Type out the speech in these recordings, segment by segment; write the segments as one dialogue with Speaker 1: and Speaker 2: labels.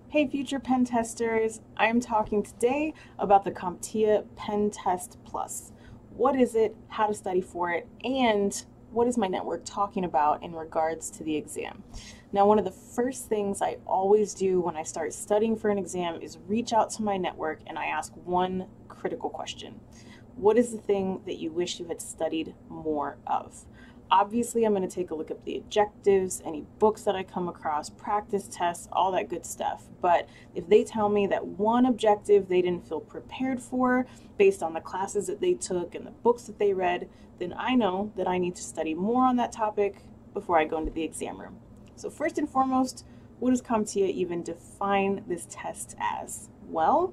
Speaker 1: Hey future pen testers, I'm talking today about the CompTIA Pentest Plus. What is it, how to study for it, and what is my network talking about in regards to the exam? Now, one of the first things I always do when I start studying for an exam is reach out to my network and I ask one critical question. What is the thing that you wish you had studied more of? Obviously, I'm going to take a look at the objectives, any books that I come across, practice tests, all that good stuff. But if they tell me that one objective they didn't feel prepared for based on the classes that they took and the books that they read, then I know that I need to study more on that topic before I go into the exam room. So first and foremost, what does CompTIA even define this test as? Well,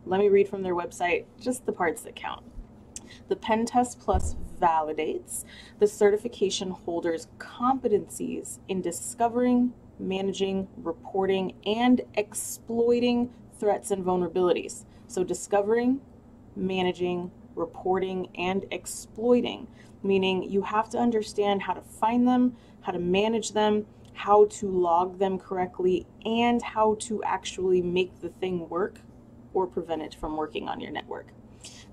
Speaker 1: let me read from their website just the parts that count. The Pentest Plus validates the certification holder's competencies in discovering, managing, reporting, and exploiting threats and vulnerabilities. So discovering, managing, reporting, and exploiting, meaning you have to understand how to find them, how to manage them, how to log them correctly, and how to actually make the thing work or prevent it from working on your network.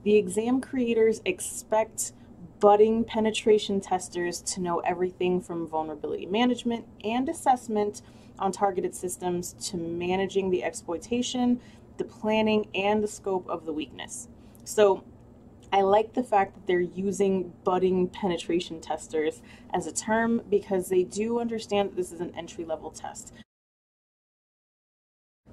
Speaker 1: The exam creators expect budding penetration testers to know everything from vulnerability management and assessment on targeted systems to managing the exploitation, the planning, and the scope of the weakness. So I like the fact that they're using budding penetration testers as a term because they do understand that this is an entry-level test.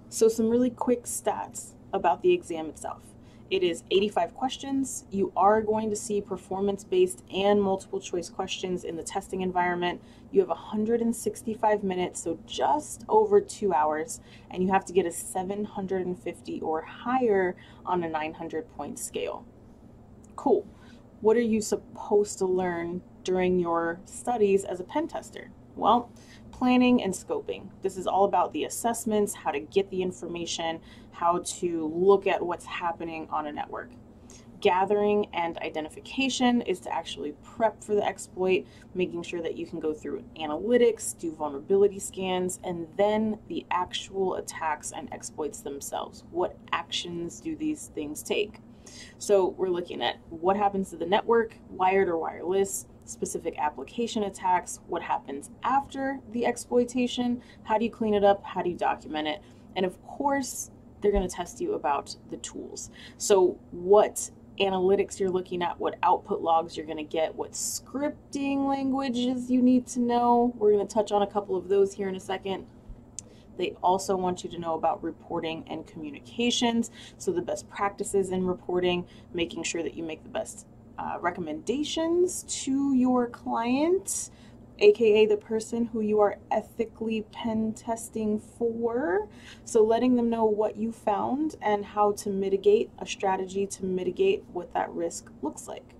Speaker 1: So some really quick stats about the exam itself. It is 85 questions. You are going to see performance-based and multiple choice questions in the testing environment. You have 165 minutes, so just over 2 hours, and you have to get a 750 or higher on a 900-point scale. Cool. What are you supposed to learn during your studies as a pen tester? Well, planning and scoping. This is all about the assessments, how to get the information, how to look at what's happening on a network. Gathering and identification is to actually prep for the exploit, making sure that you can go through analytics, do vulnerability scans, and then the actual attacks and exploits themselves. What actions do these things take? So we're looking at what happens to the network, wired or wireless, specific application attacks, what happens after the exploitation, how do you clean it up, how do you document it, and of course, they're going to test you about the tools. So what analytics you're looking at, what output logs you're going to get, what scripting languages you need to know. We're going to touch on a couple of those here in a second. They also want you to know about reporting and communications. So the best practices in reporting, making sure that you make the best recommendations to your client, aka the person who you are ethically pen testing for. So letting them know what you found and how to mitigate, a strategy to mitigate what that risk looks like.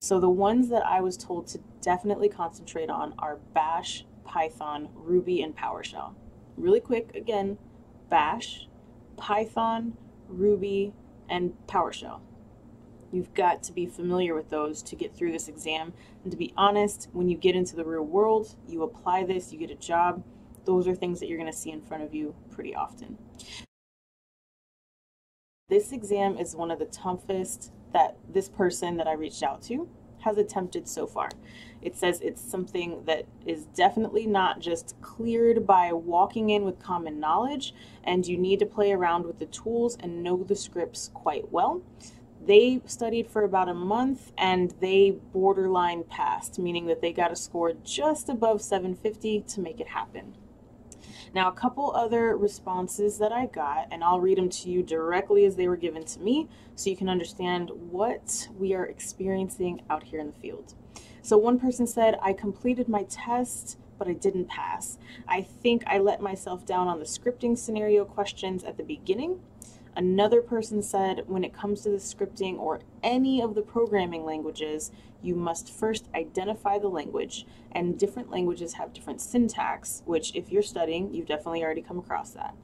Speaker 1: So the ones that I was told to definitely concentrate on are Bash, Python, Ruby, and PowerShell. Really quick, again, Bash, Python, Ruby, and PowerShell. You've got to be familiar with those to get through this exam. And to be honest, when you get into the real world, you apply this, you get a job, those are things that you're going to see in front of you pretty often. This exam is one of the toughest that this person that I reached out to has attempted so far. It says it's something that is definitely not just cleared by walking in with common knowledge, and you need to play around with the tools and know the scripts quite well. They studied for about a month and they borderline passed, meaning that they got a score just above 750 to make it happen. Now, a couple other responses that I got, and I'll read them to you directly as they were given to me so you can understand what we are experiencing out here in the field. So one person said, I completed my test, but I didn't pass. I think I let myself down on the scripting scenario questions at the beginning. Another person said, when it comes to the scripting or any of the programming languages, you must first identify the language, and different languages have different syntax, which if you're studying, you've definitely already come across that.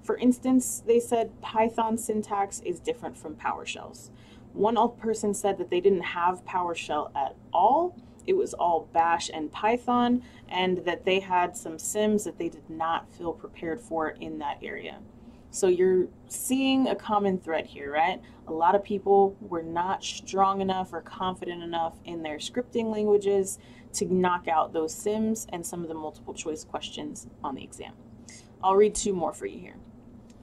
Speaker 1: For instance, they said Python syntax is different from PowerShell's. One person said that they didn't have PowerShell at all. it was all Bash and Python, and that they had some sims that they did not feel prepared for in that area. So you're seeing a common thread here, right? A lot of people were not strong enough or confident enough in their scripting languages to knock out those sims and some of the multiple choice questions on the exam. I'll read two more for you here.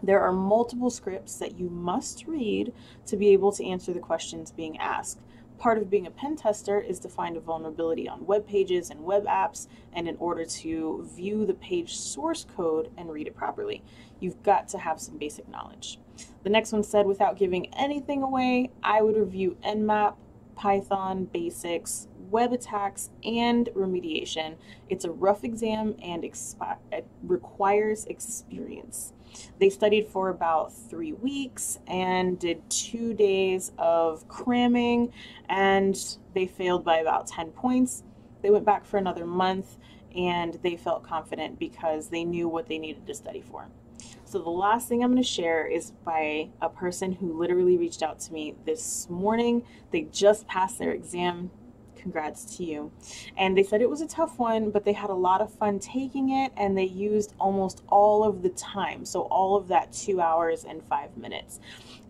Speaker 1: There are multiple scripts that you must read to be able to answer the questions being asked. Part of being a pen tester is to find a vulnerability on web pages and web apps, and in order to view the page source code and read it properly, you've got to have some basic knowledge. The next one said, without giving anything away, I would review Nmap, Python, basics, web attacks, and remediation. It's a rough exam and it requires experience. They studied for about 3 weeks and did 2 days of cramming, and they failed by about 10 points. They went back for another month and they felt confident because they knew what they needed to study for. So the last thing I'm going to share is by a person who literally reached out to me this morning. They just passed their exam. Congrats to you. And they said it was a tough one, but they had a lot of fun taking it, and they used almost all of the time. So all of that 2 hours and 5 minutes.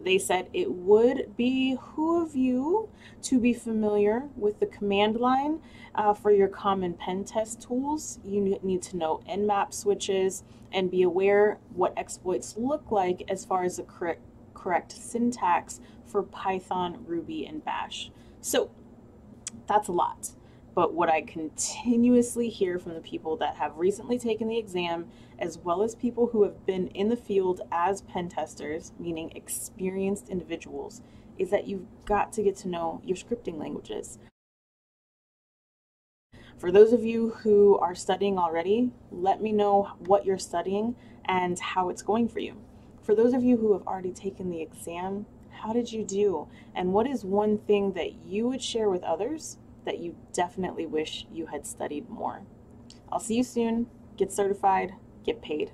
Speaker 1: They said it would behoove you to be familiar with the command line for your common pen test tools. You need to know Nmap switches and be aware what exploits look like as far as the correct syntax for Python, Ruby, and Bash. So that's a lot, but what I continuously hear from the people that have recently taken the exam, as well as people who have been in the field as pen testers, meaning experienced individuals, is that you've got to get to know your scripting languages. For those of you who are studying already, let me know what you're studying and how it's going for you. For those of you who have already taken the exam, how did you do? And what is one thing that you would share with others that you definitely wish you had studied more? I'll see you soon. Get certified, get paid.